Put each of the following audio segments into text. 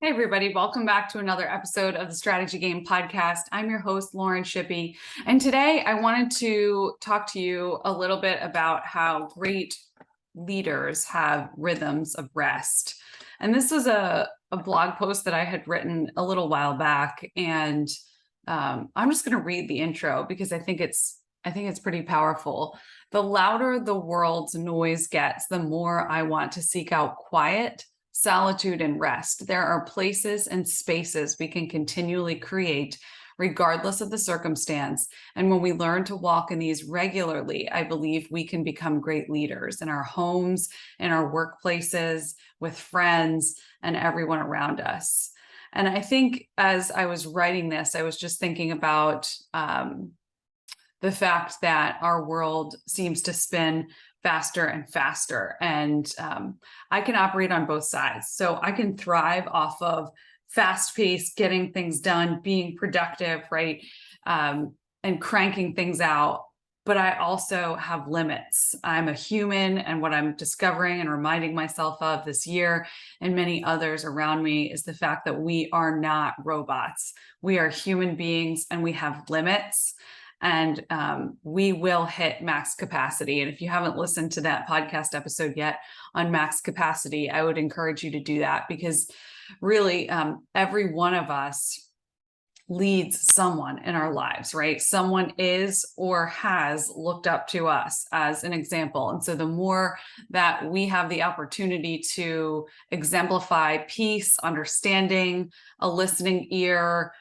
Hey, everybody. Welcome back to another episode of the Strategy Game Podcast. I'm your host, Lauren Shippey. And today I wanted to talk to you a little bit about how great leaders have rhythms of rest. And this was a blog post that I had written a little while back. And I'm just going to read the intro because I think it's pretty powerful. The louder the world's noise gets, the more I want to seek out quiet, solitude, and rest. There are places and spaces we can continually create regardless of the circumstance. And when we learn to walk in these regularly, I believe we can become great leaders in our homes, in our workplaces, with friends, and everyone around us. And I think as I was writing this, I was just thinking about the fact that our world seems to spin faster and faster. And I can operate on both sides. So I can thrive off of fast pace, getting things done, being productive, right? And cranking things out. But I also have limits. I'm a human, and what I'm discovering and reminding myself of this year and many others around me is the fact that we are not robots. We are human beings and we have limits. And we will hit max capacity. And if you haven't listened to that podcast episode yet on max capacity, I would encourage you to do that, because really every one of us leads someone in our lives, right? Someone is or has looked up to us as an example. And so the more that we have the opportunity to exemplify peace, understanding, a listening ear,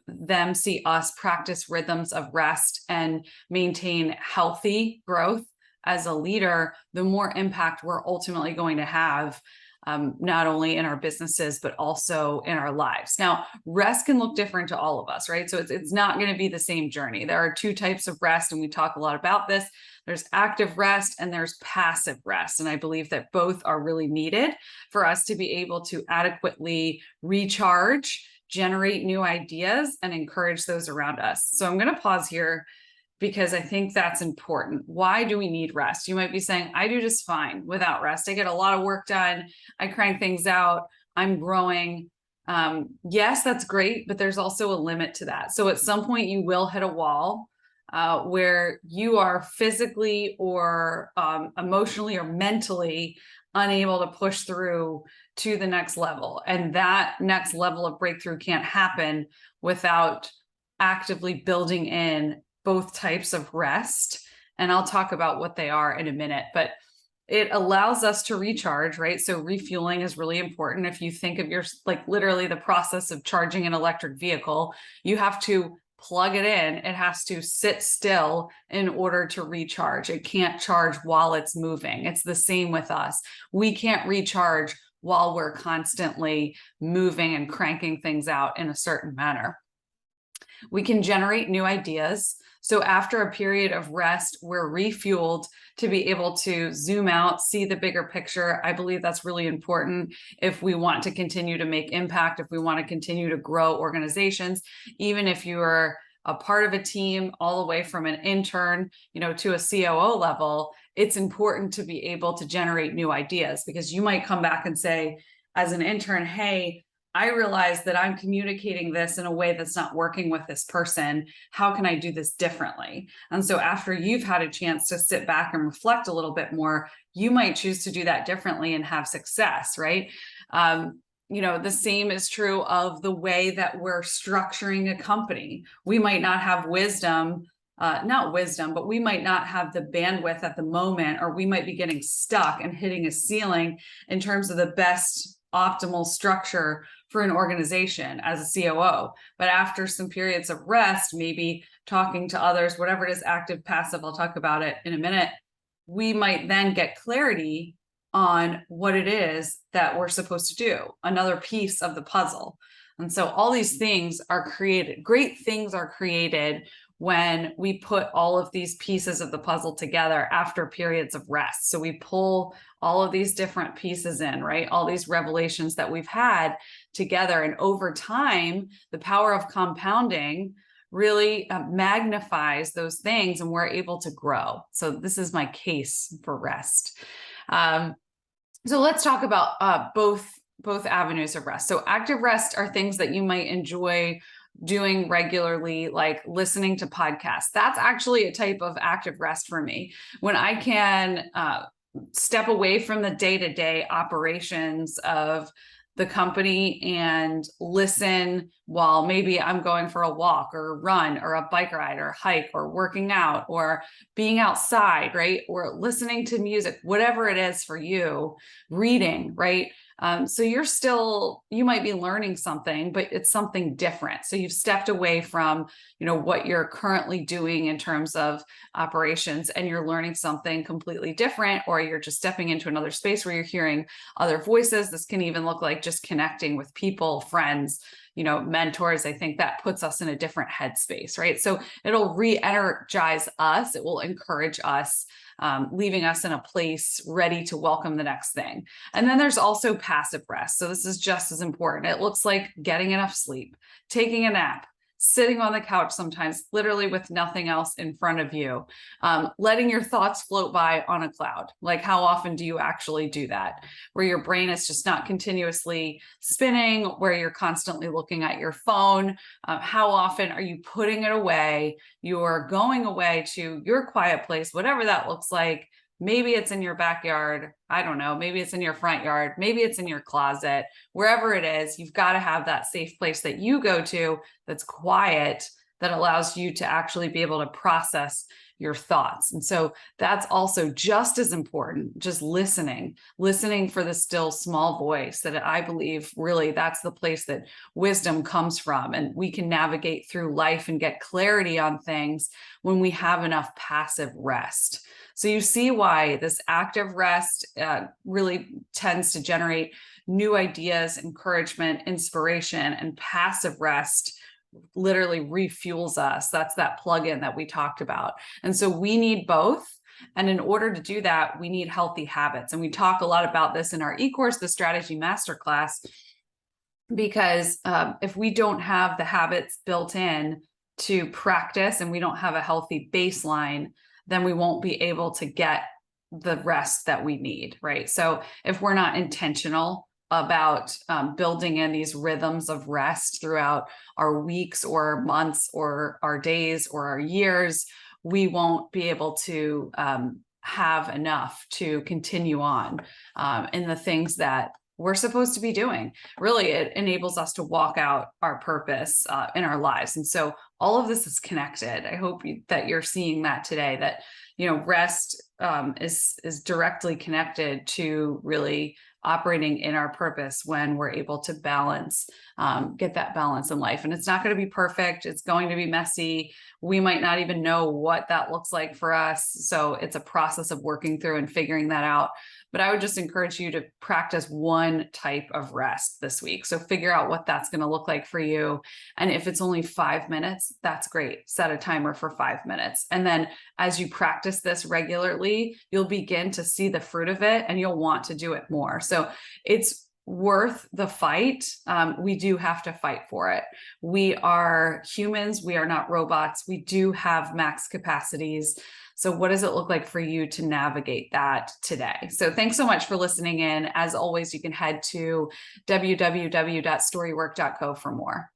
them see us practice rhythms of rest and maintain healthy growth as a leader, the more impact we're ultimately going to have, not only in our businesses, but also in our lives. Now, rest can look different to all of us, right? So it's not going to be the same journey. There are two types of rest, and we talk a lot about this. There's active rest and there's passive rest. And I believe that both are really needed for us to be able to adequately recharge, generate new ideas, and encourage those around us. So I'm going to pause here because I think that's important. Why do we need rest? You might be saying, I do just fine without rest. I get a lot of work done. I crank things out. I'm growing. Yes, that's great, but there's also a limit to that. So at some point you will hit a wall where you are physically or emotionally or mentally unable to push through to the next level. And that next level of breakthrough can't happen without actively building in both types of rest. And I'll talk about what they are in a minute, but it allows us to recharge, right? So refueling is really important. If you think of literally the process of charging an electric vehicle, you have to plug it in. It has to sit still in order to recharge. It can't charge while it's moving. It's the same with us. We can't recharge while we're constantly moving and cranking things out in a certain manner. We can generate new ideas. So after a period of rest, we're refueled to be able to zoom out, see the bigger picture. I believe that's really important if we want to continue to make impact, if we want to continue to grow organizations, even if you are a part of a team all the way from an intern, to a COO level. It's important to be able to generate new ideas, because you might come back and say, as an intern, hey, I realize that I'm communicating this in a way that's not working with this person. How can I do this differently? And so after you've had a chance to sit back and reflect a little bit more, you might choose to do that differently and have success, right? The same is true of the way that we're structuring a company. We might not have but we might not have the bandwidth at the moment, or we might be getting stuck and hitting a ceiling in terms of the best optimal structure for an organization as a COO. But after some periods of rest, maybe talking to others, whatever it is, active, passive, I'll talk about it in a minute, we might then get clarity on what it is that we're supposed to do, another piece of the puzzle. And so all these things are created, great things are created when we put all of these pieces of the puzzle together after periods of rest. So we pull all of these different pieces in, right? All these revelations that we've had together. And over time, the power of compounding really magnifies those things, and we're able to grow. So this is my case for rest. So let's talk about both both avenues of rest. So active rest are things that you might enjoy doing regularly, like listening to podcasts. That's actually a type of active rest for me. When I can step away from the day-to-day operations of the company and listen while maybe I'm going for a walk or a run or a bike ride or hike or working out or being outside, right? Or listening to music, whatever it is for you, reading, right? So you might be learning something, but it's something different. So you've stepped away from, what you're currently doing in terms of operations, and you're learning something completely different, or you're just stepping into another space where you're hearing other voices. This can even look like just connecting with people, friends, mentors. I think that puts us in a different headspace, right? So it'll re-energize us. It will encourage us, leaving us in a place ready to welcome the next thing. And then there's also passive rest. So this is just as important. It looks like getting enough sleep, taking a nap, sitting on the couch sometimes, literally with nothing else in front of you, letting your thoughts float by on a cloud. Like, how often do you actually do that? Where your brain is just not continuously spinning, where you're constantly looking at your phone. How often are you putting it away? You're going away to your quiet place, whatever that looks like. Maybe it's in your backyard. I don't know. Maybe it's in your front yard. Maybe it's in your closet. Wherever it is, you've got to have that safe place that you go to that's quiet, that allows you to actually be able to process your thoughts. And so that's also just as important, just listening for the still small voice, that I believe really that's the place that wisdom comes from. And we can navigate through life and get clarity on things when we have enough passive rest. So you see why this active rest really tends to generate new ideas, encouragement, inspiration, and passive rest literally refuels us. That's that plug-in that we talked about. And so we need both. And in order to do that, we need healthy habits. And we talk a lot about this in our e-course, the Strategy Masterclass, because if we don't have the habits built in to practice and we don't have a healthy baseline, then we won't be able to get the rest that we need, right? So if we're not intentional about building in these rhythms of rest throughout our weeks or months or our days or our years, we won't be able to have enough to continue on in the things that we're supposed to be doing. Really, it enables us to walk out our purpose in our lives. And so all of this is connected. I hope that you're seeing that today, that, rest is directly connected to really operating in our purpose when we're able to balance, get that balance in life. And it's not going to be perfect. It's going to be messy. We might not even know what that looks like for us. So it's a process of working through and figuring that out. But I would just encourage you to practice one type of rest this week. So figure out what that's going to look like for you. And if it's only 5 minutes, that's great. Set a timer for 5 minutes. And then as you practice this regularly, you'll begin to see the fruit of it and you'll want to do it more. So it's worth the fight. We do have to fight for it. We are humans. We are not robots. We do have max capacities. So what does it look like for you to navigate that today? So thanks so much for listening in. As always, you can head to www.storywork.co for more.